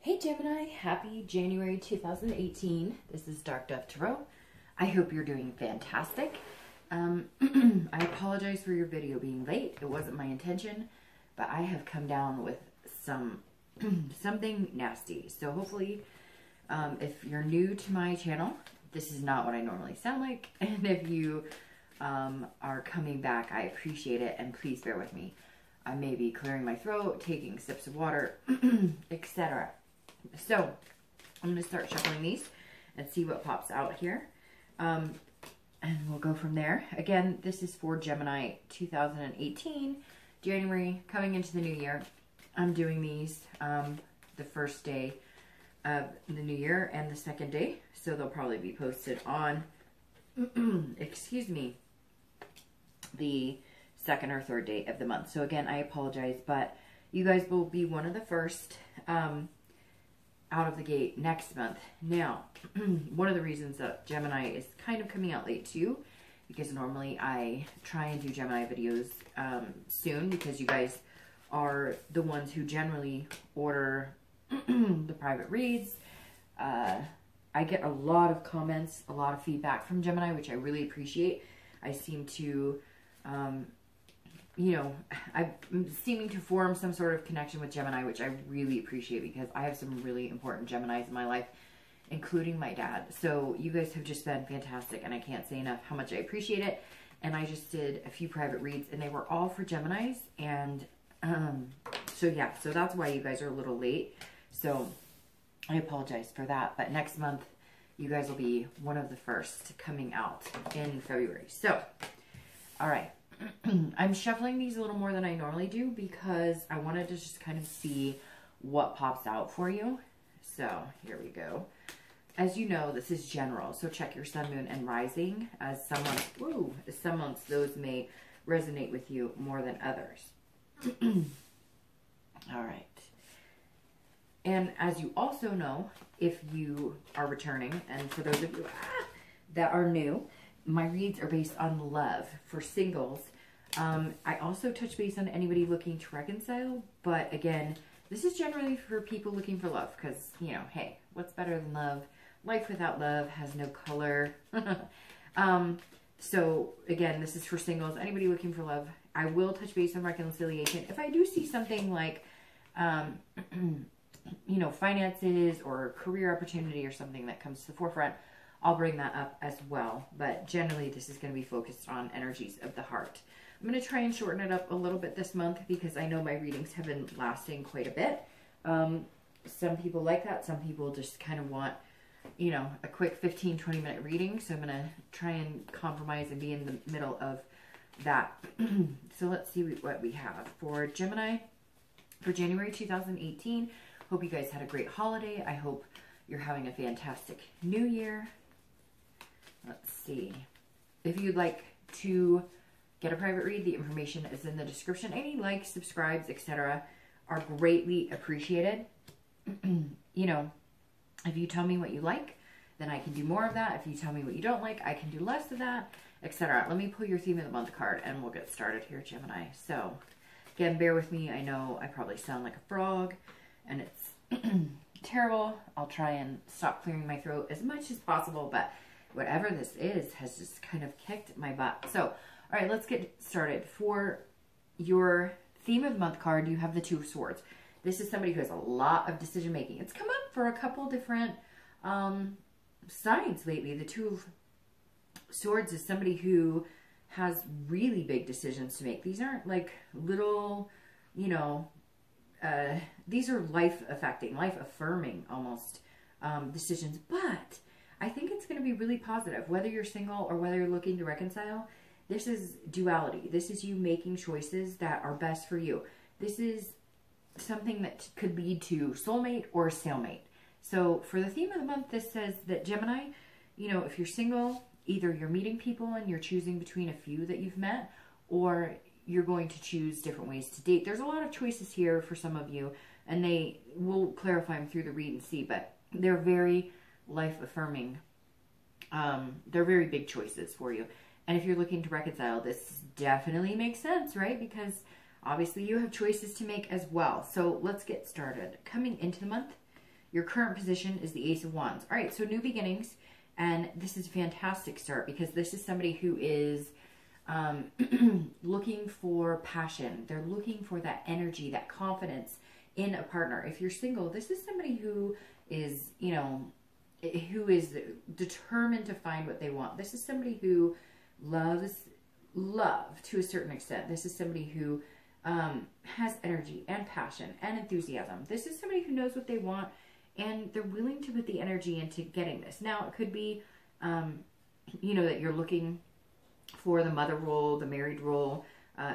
Hey Gemini, happy January 2018. This is Dark Dove Tarot. I hope you're doing fantastic. I apologize for your video being late. It wasn't my intention, but I have come down with something nasty. So hopefully, if you're new to my channel, this is not what I normally sound like. And if you are coming back, I appreciate it, and please bear with me. I may be clearing my throat, taking sips of water, etc. So, I'm going to start shuffling these and see what pops out here. And we'll go from there. Again, this is for Gemini 2018, January, coming into the new year. I'm doing these the first day of the new year and the second day. So, they'll probably be posted on, excuse me, the second or third day of the month. So again, I apologize, but you guys will be one of the first out of the gate next month. Now, one of the reasons that Gemini is kind of coming out late too, because normally I try and do Gemini videos soon, because you guys are the ones who generally order the private reads. I get a lot of comments, a lot of feedback from Gemini, which I really appreciate. I seem to you know, I'm seeming to form some sort of connection with Gemini, which I really appreciate, because I have some really important Geminis in my life, including my dad. So you guys have just been fantastic, and I can't say enough how much I appreciate it. And I just did a few private reads, and they were all for Geminis. And so yeah, so that's why you guys are a little late. So I apologize for that. But next month, you guys will be one of the first coming out in February. So, all right. I'm shuffling these a little more than I normally do, because I wanted to just kind of see what pops out for you. So here we go. As you know, this is general, so check your sun, moon, and rising. As some months those may resonate with you more than others. All right. And as you also know, if you are returning, and for those of you that are new, my reads are based on love for singles. I also touch base on anybody looking to reconcile, but again, this is generally for people looking for love, because, you know, hey, what's better than love? Life without love has no color. So again, this is for singles, anybody looking for love. I will touch base on reconciliation. If I do see something like, you know, finances or career opportunity or something that comes to the forefront, I'll bring that up as well. But generally, this is going to be focused on energies of the heart. I'm going to try and shorten it up a little bit this month, because I know my readings have been lasting quite a bit. Some people like that. Some people just kind of want, you know, a quick 15-20 minute reading. So I'm going to try and compromise and be in the middle of that. So let's see what we have for Gemini for January 2018. Hope you guys had a great holiday. I hope you're having a fantastic new year. Let's see. If you'd like to get a private read, the information is in the description. Any likes, subscribes, etc. are greatly appreciated. You know, if you tell me what you like, then I can do more of that. If you tell me what you don't like, I can do less of that, etc. Let me pull your theme of the month card, and we'll get started here, Gemini. So, again, bear with me. I know I probably sound like a frog, and it's terrible. I'll try and stop clearing my throat as much as possible, but whatever this is has just kind of kicked my butt. So, all right, let's get started. For your theme of the month card, you have the Two of Swords. This is somebody who has a lot of decision making. It's come up for a couple different signs lately. The Two of Swords is somebody who has really big decisions to make. These aren't like little, you know, these are life-affecting, life-affirming almost decisions. But I think it's going to be really positive. Whether you're single or whether you're looking to reconcile, this is duality. This is you making choices that are best for you. This is something that could lead to soulmate or stalemate. So for the theme of the month, this says that Gemini, you know, if you're single, either you're meeting people and you're choosing between a few that you've met, or you're going to choose different ways to date. There's a lot of choices here for some of you, and they will clarify them through the read and see, but they're very life-affirming. They're very big choices for you. And if you're looking to reconcile, this definitely makes sense, right? Because obviously you have choices to make as well. So let's get started. Coming into the month, Your current position is the Ace of Wands. All right, so new beginnings. And this is a fantastic start because this is somebody who is looking for passion. They're looking for that energy, that confidence in a partner. If you're single, this is somebody who is, you know, who is determined to find what they want. This is somebody who loves love to a certain extent. This is somebody who has energy and passion and enthusiasm. This is somebody who knows what they want and they're willing to put the energy into getting this. Now, it could be, you know, that you're looking for the mother role, the married role,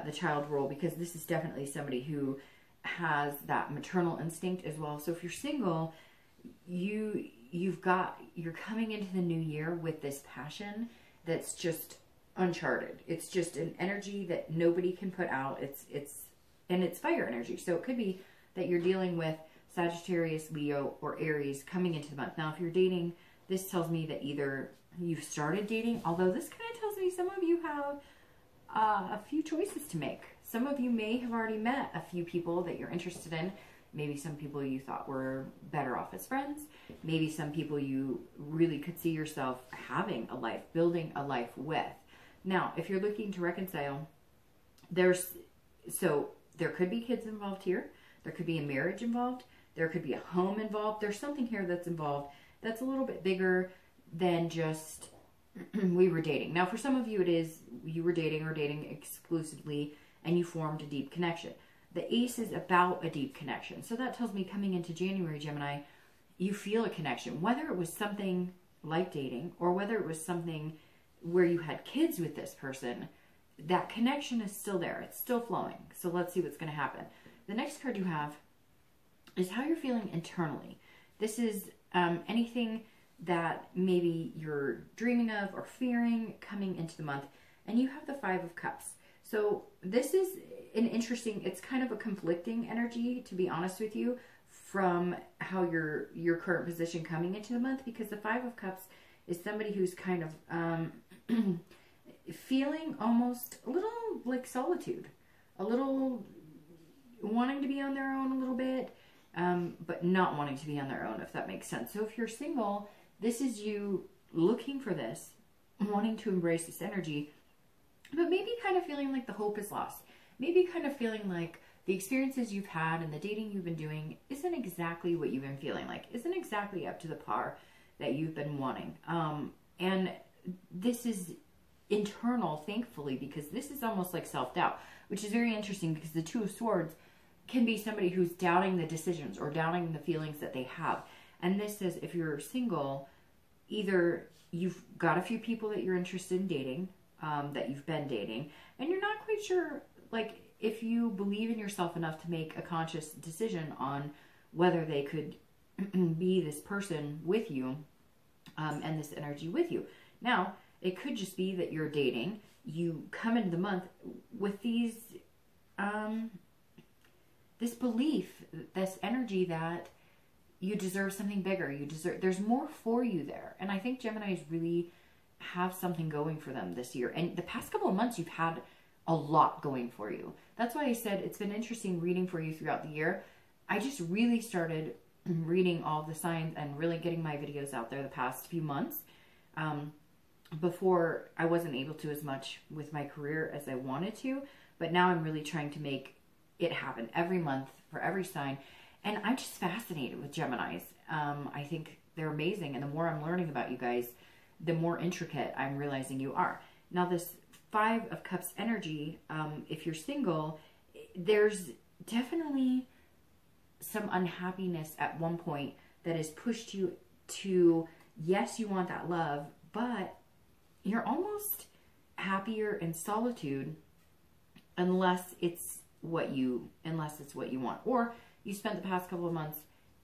the child role, because this is definitely somebody who has that maternal instinct as well. So if you're single, you're coming into the new year with this passion that's just uncharted. It's just an energy that nobody can put out. It's fire energy. So it could be that you're dealing with Sagittarius, Leo, or Aries coming into the month. Now, if you're dating, this tells me that either you've started dating, although this kind of tells me some of you have a few choices to make. Some of you may have already met a few people that you're interested in. Maybe some people you thought were better off as friends. Maybe some people you really could see yourself having a life, building a life with. Now, if you're looking to reconcile, there could be kids involved here. There could be a marriage involved. There could be a home involved. There's something here that's involved that's a little bit bigger than just we were dating. Now, for some of you, it is you were dating or dating exclusively and you formed a deep connection. The Ace is about a deep connection. So that tells me coming into January, Gemini, you feel a connection. Whether it was something like dating or whether it was something where you had kids with this person, that connection is still there. It's still flowing. So let's see what's going to happen. The next card you have is how you're feeling internally. This is anything that maybe you're dreaming of or fearing coming into the month. And you have the Five of Cups. So this is an interesting, it's kind of a conflicting energy, to be honest with you, from how your current position coming into the month, because the Five of Cups is somebody who's kind of feeling almost a little like solitude, a little wanting to be on their own a little bit, but not wanting to be on their own, if that makes sense. So if you're single, this is you looking for this, wanting to embrace this energy, but maybe kind of feeling like the hope is lost. Maybe kind of feeling like the experiences you've had and the dating you've been doing isn't exactly what you've been feeling like, isn't exactly up to the par that you've been wanting. And this is internal, thankfully, because this is almost like self-doubt, which is very interesting because the Two of Swords can be somebody who's doubting the decisions or doubting the feelings that they have. And this says if you're single, either you've got a few people that you're interested in dating, that you've been dating, and you're not quite sure, like, if you believe in yourself enough to make a conscious decision on whether they could be this person with you, and this energy with you. Now, it could just be that you're dating, you come into the month with these, this belief, this energy that you deserve something bigger. There's more for you there. And I think Geminis really have something going for them this year. And the past couple of months, you've had a lot going for you. That's why I said it's been interesting reading for you throughout the year. I just really started reading all the signs and really getting my videos out there the past few months. Before, I wasn't able to as much with my career as I wanted to, but now I'm really trying to make it happen every month for every sign. And I'm just fascinated with Geminis. I think they're amazing. And the more I'm learning about you guys, the more intricate I'm realizing you are. Now, this Five of Cups energy, if you're single, there's definitely some unhappiness at one point that has pushed you to, yes, you want that love, but you're almost happier in solitude unless it's what you want. Or you spent the past couple of months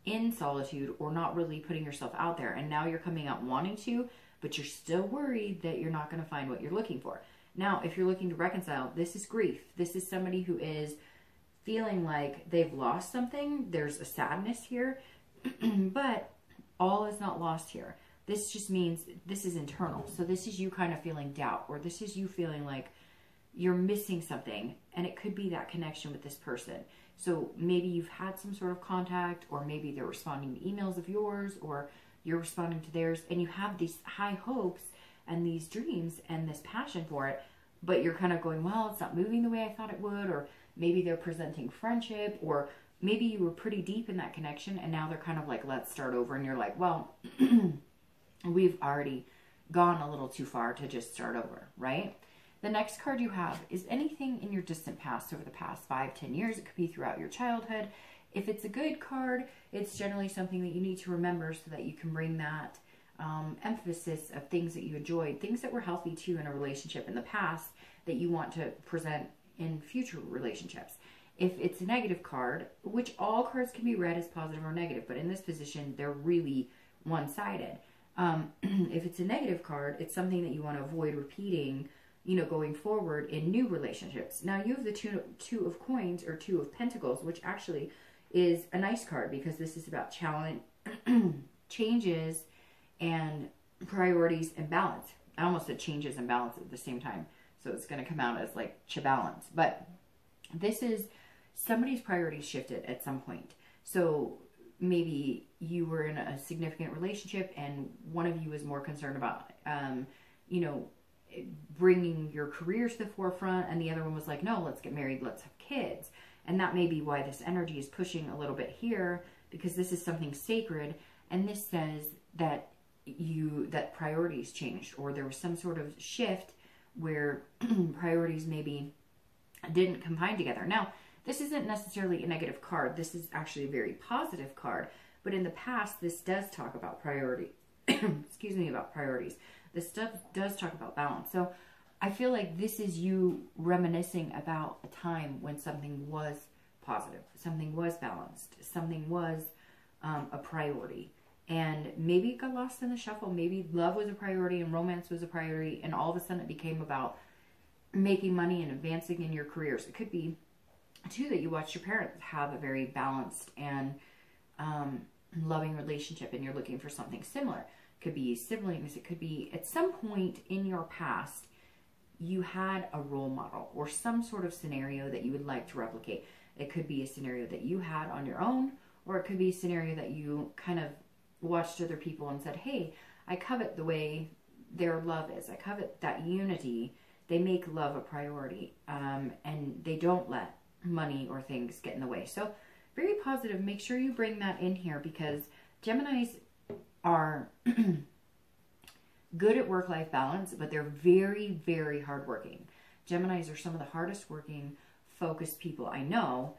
in solitude or not really putting yourself out there, and now you're coming out wanting to, but you're still worried that you're not going to find what you're looking for. Now, if you're looking to reconcile, this is grief. This is somebody who is feeling like they've lost something. There's a sadness here, but all is not lost here. This just means this is internal. So this is you kind of feeling doubt, or this is you feeling like you're missing something, and it could be that connection with this person. So maybe you've had some sort of contact, or maybe they're responding to emails of yours, or you're responding to theirs, and you have these high hopes and these dreams and this passion for it, but you're kind of going, well, it's not moving the way I thought it would, or maybe they're presenting friendship, or maybe you were pretty deep in that connection, and now they're kind of like, let's start over, and you're like, well, we've already gone a little too far to just start over, right? The next card you have is anything in your distant past over the past 5-10 years. It could be throughout your childhood. If it's a good card, it's generally something that you need to remember so that you can bring that emphasis of things that you enjoyed, things that were healthy too in a relationship in the past that you want to present in future relationships. If it's a negative card, which all cards can be read as positive or negative, but in this position, they're really one-sided. If it's a negative card, it's something that you want to avoid repeating, you know, going forward in new relationships. Now, you have the two of coins, or two of pentacles, which actually is a nice card because this is about challenge, changes, and priorities and balance. I almost said changes and balance at the same time, so it's going to come out as like balance. But this is somebody's priorities shifted at some point. So maybe you were in a significant relationship and one of you was more concerned about, you know, bringing your career to the forefront, and the other one was like, no, let's get married, let's have kids. And that may be why this energy is pushing a little bit here, because this is something sacred, and this says that that priorities changed, or there was some sort of shift where priorities maybe didn't combine together. Now, this isn't necessarily a negative card. This is actually a very positive card, but in the past, this does talk about priority. Excuse me, about priorities. This stuff does talk about balance. So I feel like this is you reminiscing about a time when something was positive, something was balanced, something was a priority. And maybe it got lost in the shuffle. Maybe love was a priority and romance was a priority, and all of a sudden it became about making money and advancing in your careers. It could be, too, that you watched your parents have a very balanced and loving relationship, and you're looking for something similar. It could be siblings. It could be at some point in your past, you had a role model or some sort of scenario that you would like to replicate. It could be a scenario that you had on your own, or it could be a scenario that you kind of watched other people and said, hey, I covet the way their love is. I covet that unity. They make love a priority, and they don't let money or things get in the way. So very positive. Make sure you bring that in here, because Geminis are good at work-life balance, but they're very, very hardworking. Geminis are some of the hardest working, focused people I know,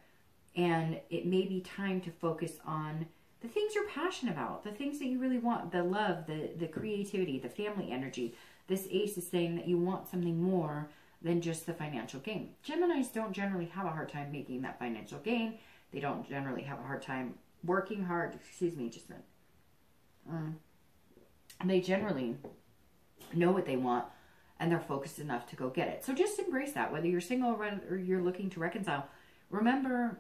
and it may be time to focus on the things you're passionate about, the things that you really want, the love, the creativity, the family energy. This ace is saying that you want something more than just the financial gain. Geminis don't generally have a hard time making that financial gain. They don't generally have a hard time working hard. Excuse me, just a minute. They generally know what they want, and they're focused enough to go get it. So just embrace that, whether you're single or you're looking to reconcile. Remember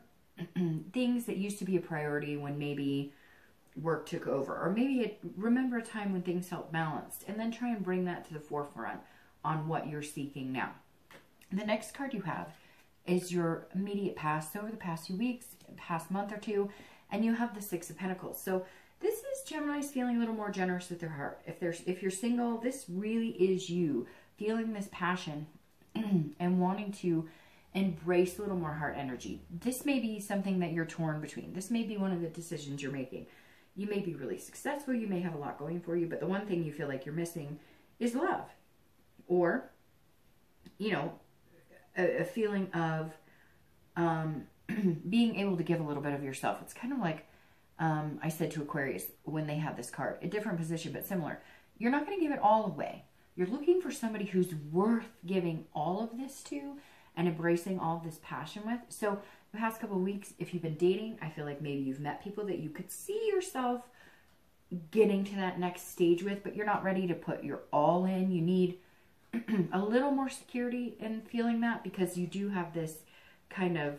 things that used to be a priority when maybe work took over, or maybe remember a time when things felt balanced, and then try and bring that to the forefront on what you're seeking now. The next card you have is your immediate past, so over the past few weeks, past month or two, and you have the Six of Pentacles. So this is Gemini's feeling a little more generous with their heart. If you're single, this really is you feeling this passion and wanting to embrace a little more heart energy. This may be something that you're torn between. This may be one of the decisions you're making. You may be really successful. You may have a lot going for you, but the one thing you feel like you're missing is love. Or, you know, a feeling of being able to give a little bit of yourself. It's kind of like I said to Aquarius when they had this card. A different position, but similar. You're not going to give it all away. You're looking for somebody who's worth giving all of this to and embracing all of this passion with. So the past couple of weeks, if you've been dating, I feel like maybe you've met people that you could see yourself getting to that next stage with, but you're not ready to put your all in. You need a little more security in feeling that, because you do have this kind of,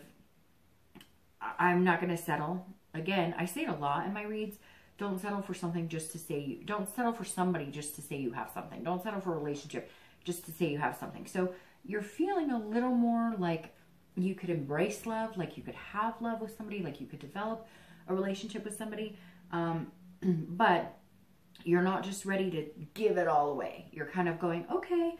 I'm not going to settle. Again, I say it a lot in my reads. Don't settle for something just to say you, don't settle for somebody just to say you have something. Don't settle for a relationship just to say you have something. So you're feeling a little more like you could embrace love, like you could have love with somebody, like you could develop a relationship with somebody. But you're not just ready to give it all away. You're kind of going, okay,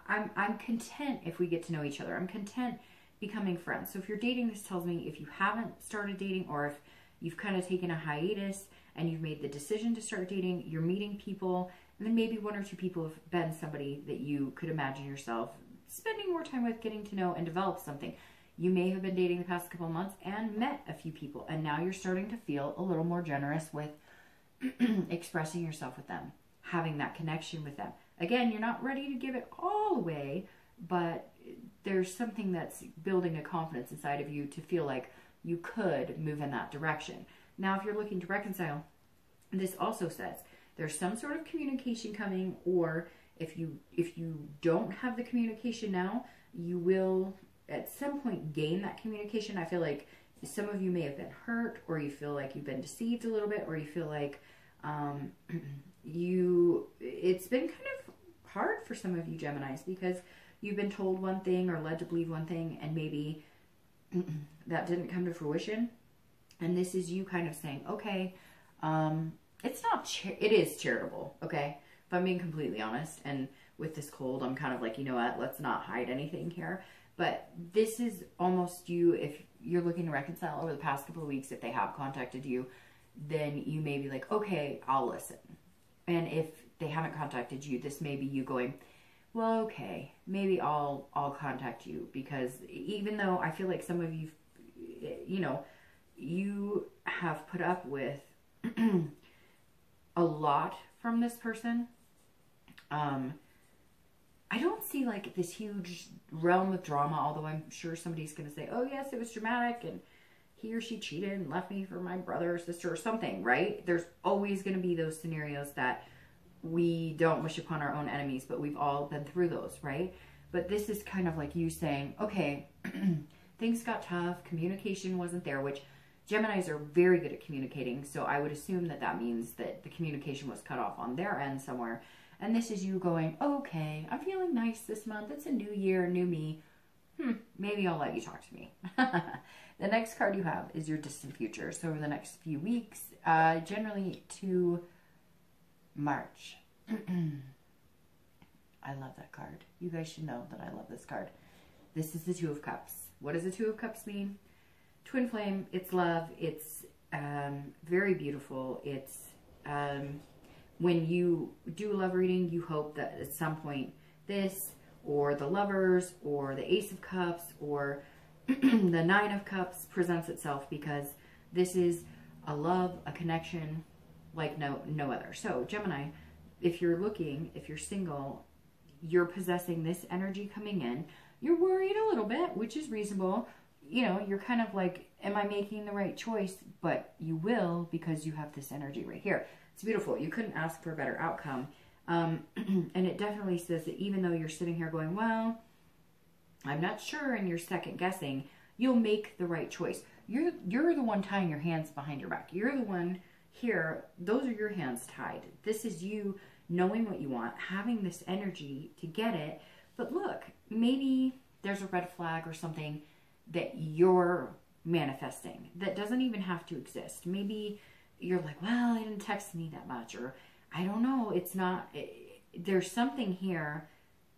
I'm content if we get to know each other. I'm content becoming friends. So if you're dating, this tells me if you haven't started dating, or if you've kind of taken a hiatus and you've made the decision to start dating, you're meeting people, and then maybe one or two people have been somebody that you could imagine yourself spending more time with, getting to know, and develop something. You may have been dating the past couple of months and met a few people, and now you're starting to feel a little more generous with expressing yourself with them, having that connection with them. Again, you're not ready to give it all away, but there's something that's building a confidence inside of you to feel like you could move in that direction. Now, if you're looking to reconcile, this also says there's some sort of communication coming, or if you don't have the communication now, you will at some point gain that communication. I feel like some of you may have been hurt, or you feel like you've been deceived a little bit, or you feel like it's been kind of hard for some of you Geminis, because you've been told one thing or led to believe one thing, and maybe that didn't come to fruition. And this is you kind of saying, okay, it is charitable, okay? If I'm being completely honest, and with this cold, I'm kind of like, you know what, let's not hide anything here. But this is almost you, if you're looking to reconcile over the past couple of weeks, if they have contacted you, then you may be like, okay, I'll listen. And if they haven't contacted you, this may be you going, well, okay, maybe I'll contact you, because even though I feel like some of you, you have put up with a lot from this person, I don't see like this huge realm of drama, although I'm sure somebody's going to say, oh yes, it was dramatic and he or she cheated and left me for my brother or sister or something, right? There's always going to be those scenarios that we don't wish upon our own enemies, but we've all been through those, right? But this is kind of like you saying, okay, things got tough, communication wasn't there, which Geminis are very good at communicating, so I would assume that that means that the communication was cut off on their end somewhere. And this is you going, okay, I'm feeling nice this month. It's a new year, new me. Maybe I'll let you talk to me. The next card you have is your distant future. So over the next few weeks, generally to March. I love that card. You guys should know that I love this card. This is the Two of Cups. What does the Two of Cups mean? Twin flame, it's love. It's very beautiful. It's when you do a love reading, you hope that at some point this, or the Lovers, or the Ace of Cups, or the Nine of Cups presents itself, because this is a love, a connection like no other. So Gemini, if you're single, you're possessing this energy coming in. You're worried a little bit, which is reasonable. You know, you're kind of like, am I making the right choice? But you will, because you have this energy right here. It's beautiful. You couldn't ask for a better outcome. And it definitely says that even though you're sitting here going, well, I'm not sure, and you're second guessing, you'll make the right choice. You're the one tying your hands behind your back. You're the one here. Those are your hands tied. This is you knowing what you want, having this energy to get it. But look, maybe there's a red flag or something that you're manifesting that doesn't even have to exist. Maybe you're like, well, he didn't text me that much, or I don't know. It's not, there's something here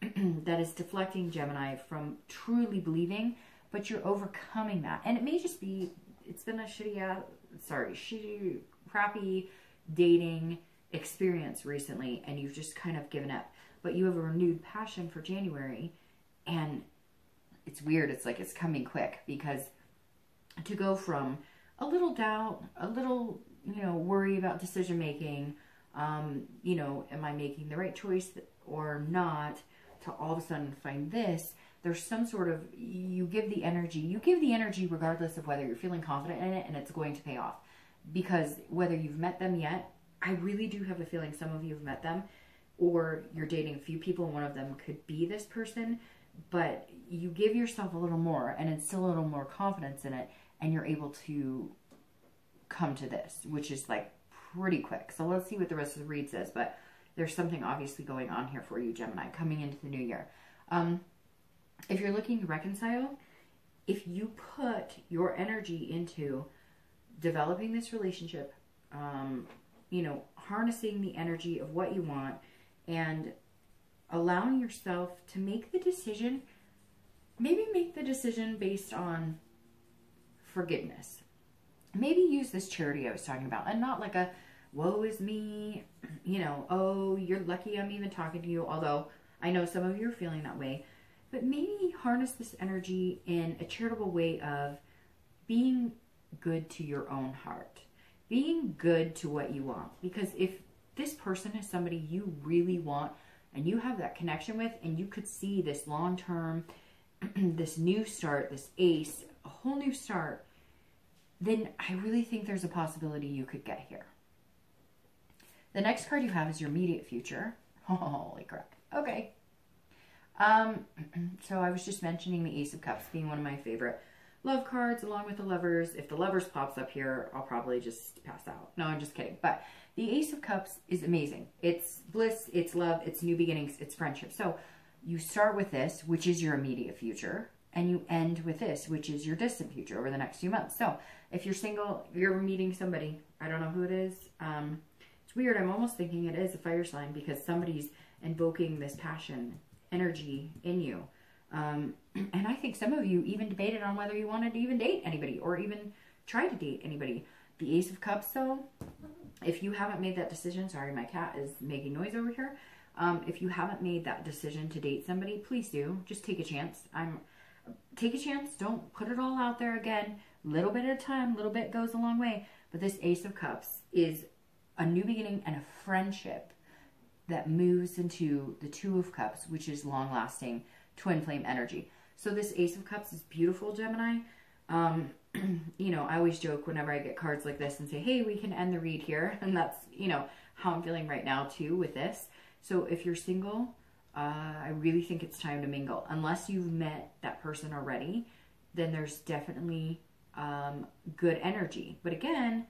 that is deflecting Gemini from truly believing, but you're overcoming that. And it may just be, it's been a shitty, crappy dating experience recently, and you've just kind of given up. But you have a renewed passion for January, and it's weird. It's like it's coming quick, because to go from a little doubt, a little, worry about decision making, am I making the right choice or not, to all of a sudden find this, there's some sort of, you give the energy regardless of whether you're feeling confident in it, and it's going to pay off. Because whether you've met them yet, I really do have a feeling some of you have met them, or you're dating a few people and one of them could be this person, but you give yourself a little more and instill a little more confidence in it, and you're able to come to this, which is like pretty quick. So let's see what the rest of the read says, but there's something obviously going on here for you, Gemini, coming into the new year. if you're looking to reconcile, if you put your energy into developing this relationship, you know, harnessing the energy of what you want and allowing yourself to make the decision, maybe make the decision based on forgiveness. Maybe use this charity I was talking about, and not like a woe is me, you know, oh, you're lucky I'm even talking to you, although I know some of you are feeling that way. But maybe harness this energy in a charitable way of being good to your own heart, being good to what you want. Because if this person is somebody you really want and you have that connection with, and you could see this long-term, this new start, this ace, a whole new start, then I really think there's a possibility you could get here. The next card you have is your immediate future. Holy crap. Okay. So I was just mentioning the Ace of Cups being one of my favorite love cards, along with the Lovers. If the Lovers pops up here, I'll probably just pass out. No, I'm just kidding. But the Ace of Cups is amazing. It's bliss, it's love, it's new beginnings, it's friendship. So you start with this, which is your immediate future, and you end with this, which is your distant future over the next few months. So if you're single, you're meeting somebody, I don't know who it is. It's weird. I'm almost thinking it is a fire sign because somebody's invoking this passion energy in you. And I think some of you even debated on whether you wanted to even date anybody or even try to date anybody. The Ace of Cups, though, if you haven't made that decision, sorry, my cat is making noise over here. If you haven't made that decision to date somebody, please do. Just take a chance. Take a chance. Don't put it all out there again. Little bit at a time, little bit goes a long way. But this Ace of Cups is a new beginning and a friendship that moves into the Two of Cups, which is long-lasting twin flame energy. So this Ace of Cups is beautiful, Gemini. You know, I always joke whenever I get cards like this and say, hey, we can end the read here. And that's, you know, how I'm feeling right now too with this. So if you're single, I really think it's time to mingle. Unless you've met that person already, then there's definitely good energy. But again,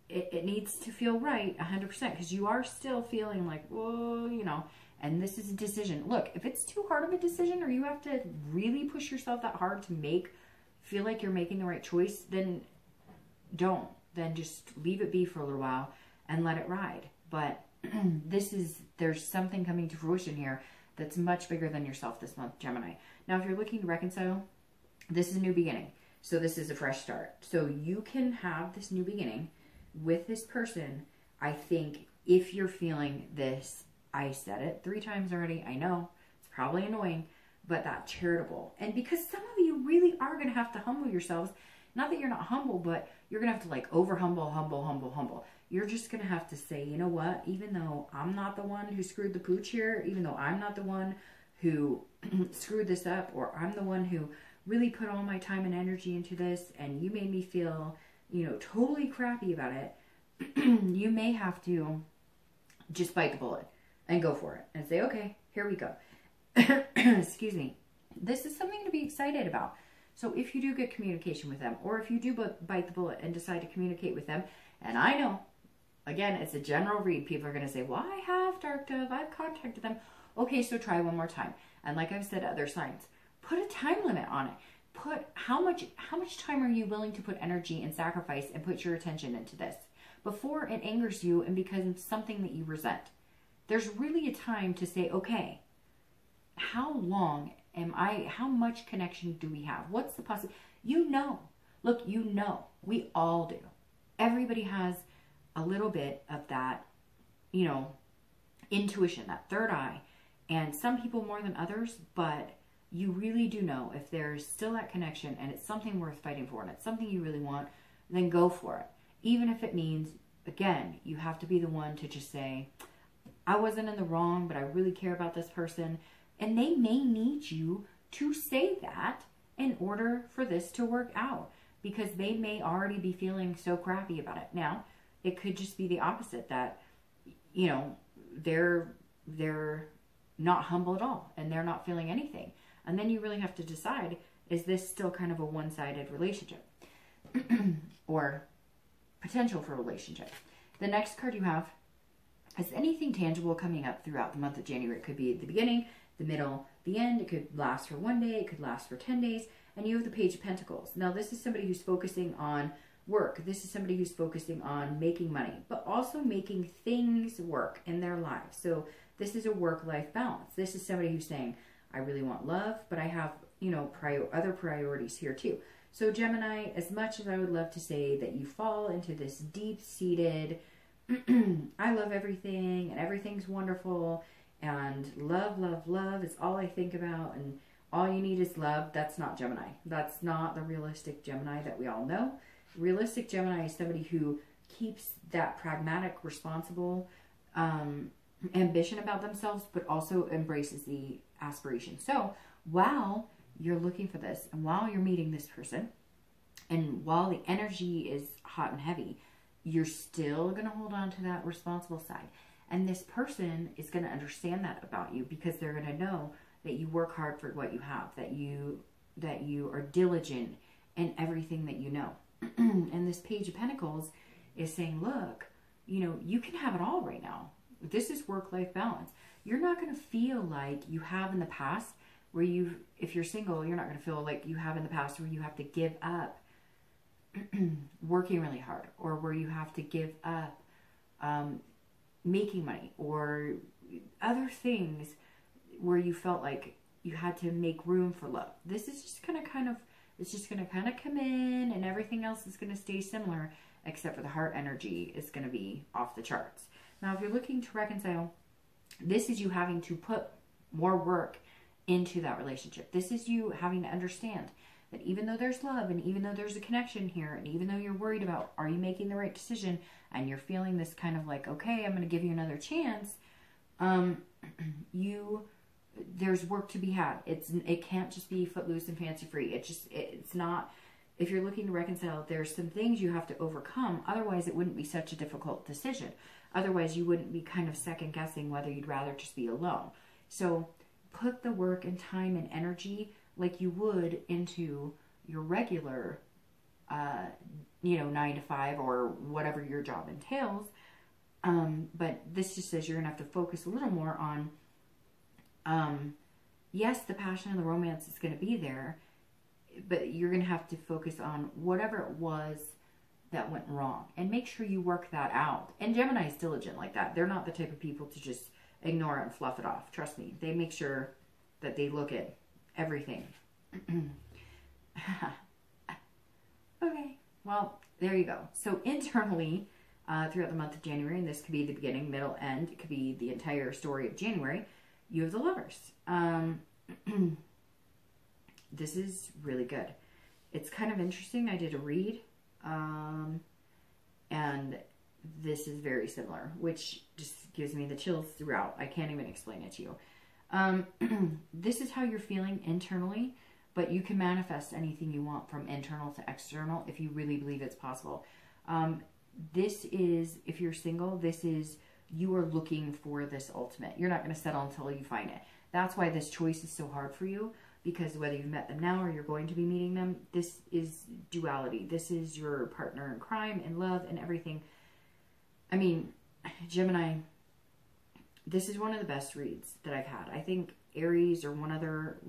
it needs to feel right 100% because you are still feeling like, whoa, you know, and this is a decision. Look, if it's too hard of a decision or you have to really push yourself that hard to feel like you're making the right choice, then don't. Then just leave it be for a little while and let it ride. But there's something coming to fruition here that's much bigger than yourself this month, Gemini. Now, if you're looking to reconcile, this is a new beginning. So this is a fresh start. So you can have this new beginning with this person. I think if you're feeling this, I said it 3 times already. I know it's probably annoying, but that charitable. And because some of you really are going to have to humble yourselves. Not that you're not humble, but you're going to have to like over humble. You're just going to have to say, you know what, even though I'm not the one who screwed the pooch here, even though I'm not the one who screwed this up, or I'm the one who really put all my time and energy into this, and you made me feel, you know, totally crappy about it, you may have to just bite the bullet and go for it and say, okay, here we go. Excuse me. This is something to be excited about. So if you do get communication with them, or if you do bite the bullet and decide to communicate with them, and I know, again, it's a general read. People are going to say, well, I have, Dark Dove. I've contacted them. Okay, so try one more time. And like I've said, other signs, put a time limit on it. Put how much time are you willing to put energy and sacrifice and put your attention into this before it angers you and becomes something that you resent. There's really a time to say, okay, how long am I, how much connection do we have? What's the possibility? You know, look, you know, we all do. Everybody has a little bit of that, you know, intuition, that third eye, and some people more than others, but you really do know if there's still that connection and it's something worth fighting for and it's something you really want, then go for it. Even if it means, again, you have to be the one to just say, I wasn't in the wrong, but I really care about this person. And they may need you to say that in order for this to work out, because they may already be feeling so crappy about it. Now, it could just be the opposite, that, you know, they're not humble at all and they're not feeling anything. And then you really have to decide, is this still kind of a one-sided relationship or potential for a relationship? The next card you have is anything tangible coming up throughout the month of January. It could be at the beginning, the middle, the end. It could last for 1 day. It could last for 10 days. And you have the Page of Pentacles. Now, this is somebody who's focusing on work. This is somebody who's focusing on making money, but also making things work in their lives. So this is a work-life balance. This is somebody who's saying, I really want love, but I have, you know, other priorities here too. So Gemini, as much as I would love to say that you fall into this deep-seated, I love everything and everything's wonderful and love, love, love is all I think about and all you need is love. That's not Gemini. That's not the realistic Gemini that we all know. Realistic Gemini is somebody who keeps that pragmatic, responsible ambition about themselves, but also embraces the aspiration. So while you're looking for this and while you're meeting this person and while the energy is hot and heavy, you're still going to hold on to that responsible side. And this person is going to understand that about you because they're going to know that you work hard for what you have, that you are diligent in everything that you know. And this Page of Pentacles is saying, look, you know, you can have it all right now. This is work-life balance. You're not going to feel like you have in the past where if you're single, you're not going to feel like you have in the past where you have to give up working really hard or where you have to give up making money or other things where you felt like you had to make room for love. This is just going to kind of come in and everything else is going to stay similar except for the heart energy is going to be off the charts. Now, if you're looking to reconcile, this is you having to put more work into that relationship. This is you having to understand that even though there's love and even though there's a connection here and even though you're worried about are you making the right decision and you're feeling this kind of like, okay, I'm going to give you another chance, there's work to be had. It can't just be footloose and fancy free. It's not. If you're looking to reconcile, there's some things you have to overcome. Otherwise, it wouldn't be such a difficult decision. Otherwise, you wouldn't be kind of second guessing whether you'd rather just be alone. So put the work and time and energy like you would into your regular, 9 to 5 or whatever your job entails. But this just says you're going to have to focus a little more on, yes, the passion and the romance is going to be there, but you're going to have to focus on whatever it was that went wrong and make sure you work that out. And Gemini is diligent like that. They're not the type of people to just ignore it and fluff it off. Trust me. They make sure that they look at everything. Okay. Well, there you go. So internally, throughout the month of January, and this could be the beginning, middle, end, it could be the entire story of January, you have the Lovers. This is really good. It's kind of interesting. I did a read, and this is very similar, which just gives me the chills throughout. I can't even explain it to you. This is how you're feeling internally, but you can manifest anything you want from internal to external if you really believe it's possible. This is, if you're single, this is, you are looking for this ultimate. You're not going to settle until you find it. That's why this choice is so hard for you, because whether you've met them now or you're going to be meeting them, this is duality. This is your partner in crime and love and everything. I mean, Gemini, this is one of the best reads that I've had. I think Aries or one other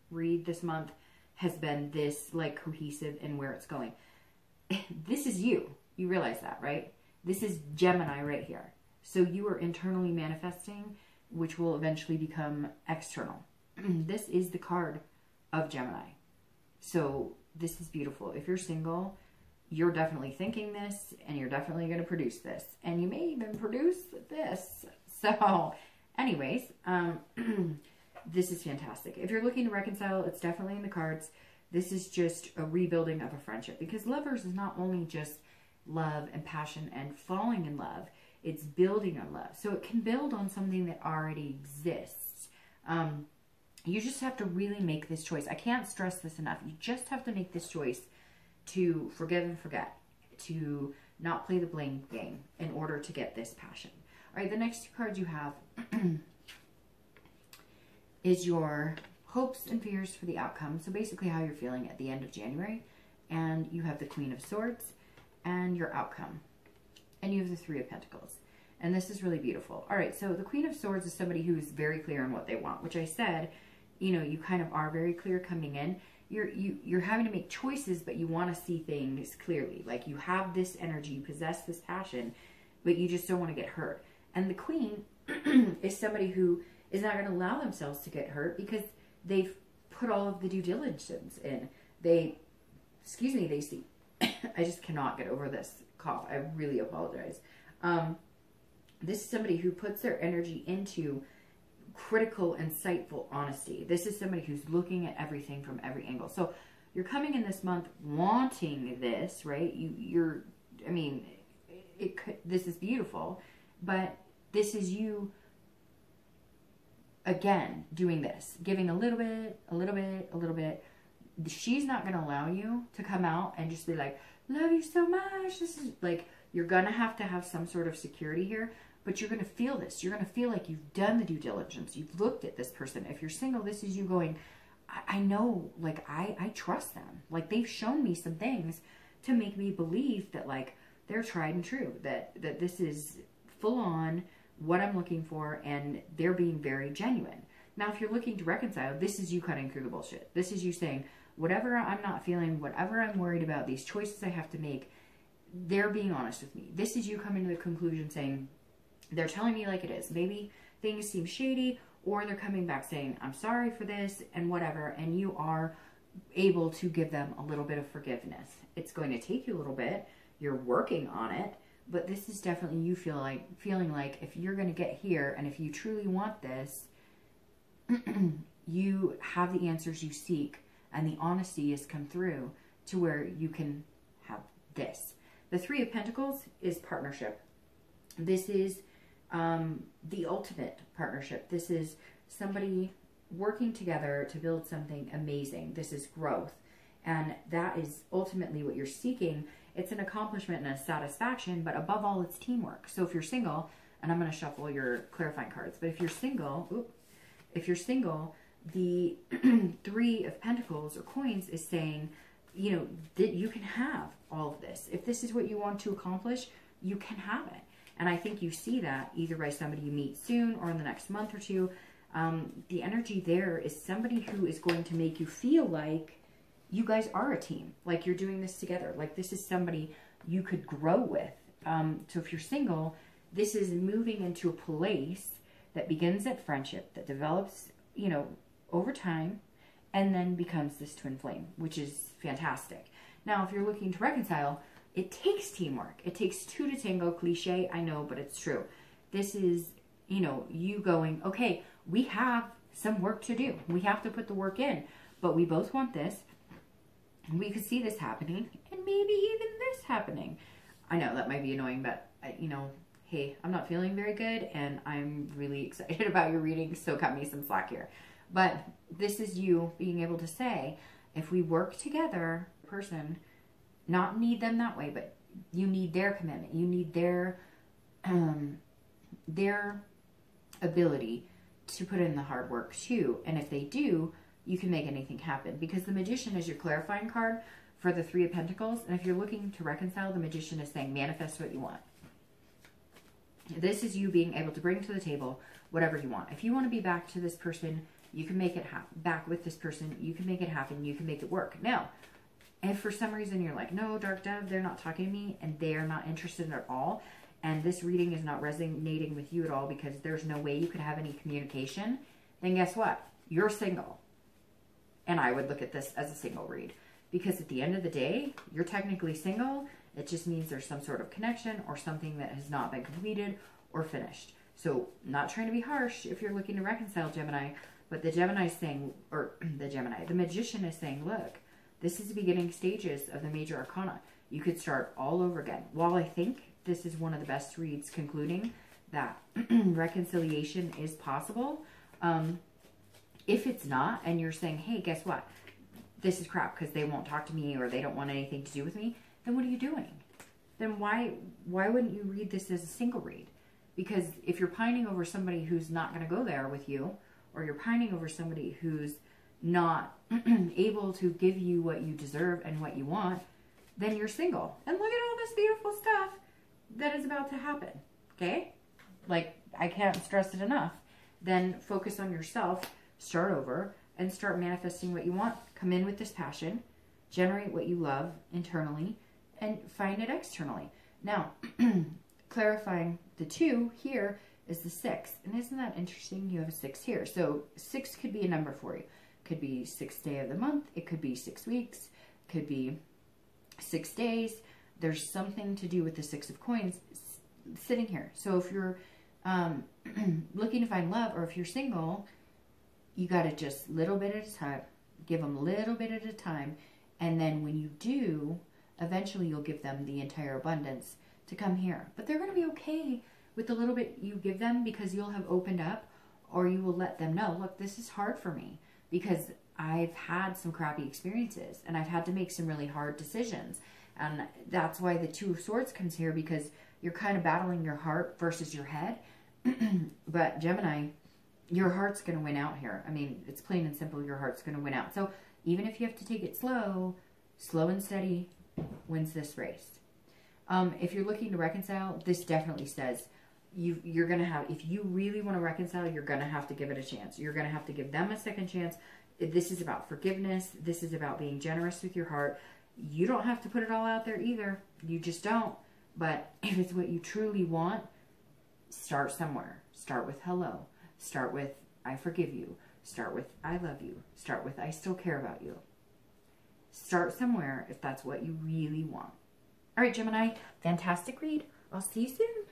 read this month has been this like cohesive in where it's going. This is you. You realize that, right? This is Gemini right here. So you are internally manifesting, which will eventually become external. This is the card of Gemini. So this is beautiful. If you're single, you're definitely thinking this, and you're definitely going to produce this. And you may even produce this. So anyways, this is fantastic. If you're looking to reconcile, it's definitely in the cards. This is just a rebuilding of a friendship, because Lovers is not only just love and passion and falling in love, it's building on love. So it can build on something that already exists. You just have to really make this choice. I can't stress this enough. You just have to make this choice to forgive and forget, to not play the blame game in order to get this passion. All right, the next two cards you have is your hopes and fears for the outcome. So basically how you're feeling at the end of January. And you have the Queen of Swords and your outcome. And you have the Three of Pentacles. And this is really beautiful. All right, so the Queen of Swords is somebody who's very clear on what they want, which I said, you know, you kind of are very clear coming in. You're having to make choices, but you want to see things clearly. Like, you have this energy, you possess this passion, but you just don't want to get hurt. And the Queen is somebody who is not going to allow themselves to get hurt because they've put all of the due diligence in. They see. I just cannot get over this cough. I really apologize. This is somebody who puts their energy into critical, insightful honesty. This is somebody who's looking at everything from every angle. So you're coming in this month wanting this, right? I mean, this is beautiful, but this is you, again, doing this, giving a little bit, a little bit, a little bit. She's not going to allow you to come out and just be like, love you so much. This is like, you're going to have some sort of security here, but you're going to feel this. You're going to feel like you've done the due diligence. You've looked at this person. If you're single, this is you going, I know, like, I trust them. Like, they've shown me some things to make me believe that, like, they're tried and true, that this is full on what I'm looking for, and they're being very genuine. Now, if you're looking to reconcile, this is you cutting through the bullshit. This is you saying, whatever I'm not feeling, whatever I'm worried about, these choices I have to make, they're being honest with me. This is you coming to the conclusion saying, they're telling me like it is. Maybe things seem shady, or they're coming back saying, I'm sorry for this and whatever, and you are able to give them a little bit of forgiveness. It's going to take you a little bit. You're working on it, but this is definitely you feeling like if you're going to get here, and if you truly want this, you have the answers you seek, and the honesty has come through to where you can have this. The Three of Pentacles is partnership. This is the ultimate partnership. This is somebody working together to build something amazing. This is growth. And that is ultimately what you're seeking. It's an accomplishment and a satisfaction, but above all, it's teamwork. So if you're single, and I'm going to shuffle your clarifying cards, but if you're single, the Three of Pentacles or coins is saying, you know, that you can have all of this. If this is what you want to accomplish, you can have it. And I think you see that either by somebody you meet soon or in the next month or two. The energy there is somebody who is going to make you feel like you guys are a team. Like you're doing this together. Like this is somebody you could grow with. So if you're single, this is moving into a place that begins at friendship, that develops, you know, over time, and then becomes this twin flame, which is fantastic. Now, if you're looking to reconcile, it takes teamwork. It takes two to tango. Cliche, I know, but it's true. This is, you know, you going, okay, we have some work to do. We have to put the work in, but we both want this. And we could see this happening, and maybe even this happening. I know that might be annoying, but, you know, hey, I'm not feeling very good, and I'm really excited about your reading, so cut me some slack here. But this is you being able to say, if we work together, person, not need them that way, but you need their commitment. You need their ability to put in the hard work too. And if they do, you can make anything happen. Because the Magician is your clarifying card for the Three of Pentacles. And if you're looking to reconcile, the Magician is saying manifest what you want. This is you being able to bring to the table whatever you want. If you want to be back to this person, you can make it happen. Back with this person, you can make it happen. You can make it work. Now, if for some reason you're like, no, Dark Dove, they're not talking to me and they are not interested at all, and this reading is not resonating with you at all because there's no way you could have any communication, then guess what? You're single. And I would look at this as a single read. Because at the end of the day, you're technically single. It just means there's some sort of connection or something that has not been completed or finished. So, not trying to be harsh if you're looking to reconcile, Gemini, but the Gemini is saying, or the Magician is saying, look, this is the beginning stages of the major arcana. You could start all over again. While I think this is one of the best reads concluding that reconciliation is possible, if it's not, and you're saying, hey, guess what? This is crap because they won't talk to me or they don't want anything to do with me, then what are you doing? Then why wouldn't you read this as a single read? Because if you're pining over somebody who's not going to go there with you, or you're pining over somebody who's not able to give you what you deserve and what you want, then you're single. And look at all this beautiful stuff that is about to happen, okay? Like, I can't stress it enough. Then focus on yourself, start over, and start manifesting what you want. Come in with this passion, generate what you love internally, and find it externally. Now, clarifying the 2 here is the 6. And isn't that interesting? You have a 6 here. So 6 could be a number for you. Could be 6th day of the month. It could be 6 weeks. Could be 6 days. There's something to do with the 6 of coins sitting here. So if you're looking to find love, or if you're single, you got to just little bit at a time. Give them a little bit at a time. And then when you do, eventually you'll give them the entire abundance to come here. But they're going to be okay with the little bit you give them, because you'll have opened up, or you will let them know, look, this is hard for me because I've had some crappy experiences and I've had to make some really hard decisions. And that's why the 2 of Swords comes here, because you're kind of battling your heart versus your head. But Gemini, your heart's going to win out here. I mean, it's plain and simple. Your heart's going to win out. So even if you have to take it slow, slow and steady wins this race. If you're looking to reconcile, this definitely says you're going to have, if you really want to reconcile, you're going to have to give it a chance. You're going to have to give them a second chance. This is about forgiveness. This is about being generous with your heart. You don't have to put it all out there either. You just don't. But if it's what you truly want, start somewhere. Start with hello. Start with I forgive you. Start with I love you. Start with I still care about you. Start somewhere if that's what you really want. All right, Gemini, fantastic read. I'll see you soon.